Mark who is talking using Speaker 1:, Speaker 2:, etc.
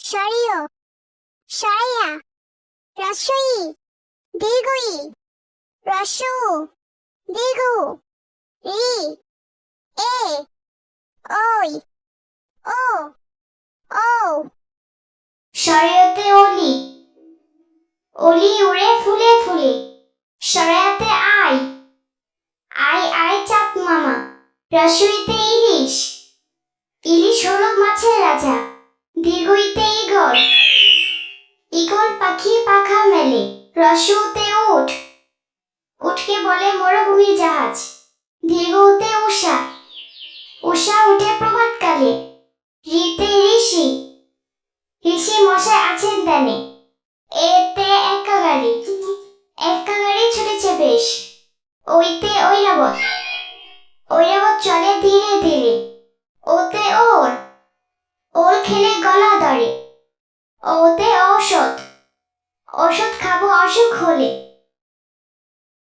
Speaker 1: সারিয়, সারাইয়া, রস্বই, দীর্ঘই, রস্যু, দীর্ঘ, রি, এ, ওই, ও, ও।
Speaker 2: সরেয়াতে অলি, অলি উড়ে ফুলে ফুলে। সরেয়াতে আই, আই আই চাঁদ মামা। রস্বইতে ইলিশ, ইলিশ হলো মাছের রাজা। দীর্ঘইতে ঈগল, ঈগল পাখি পাখা মেলে। রস্যতে উট, উটকে বলে মরুভূমির জাহাজ। দীর্ঘতে উষা, উষা উঠে প্রভাতকালে। ঋতে ঋষি, ঋষি মশাই আছেন ধ্যানে। এতে একা গাড়ি, একা গাড়ি ছুটেছে বেশ। ওইতে ঐরাবত, ঐরাবত চলে ধীরে ধীরে। ওতে ওর, ওর খেলে গলা ধরে। ওতে ঔষধ, ঔষধ খাবো অসুখ হলে।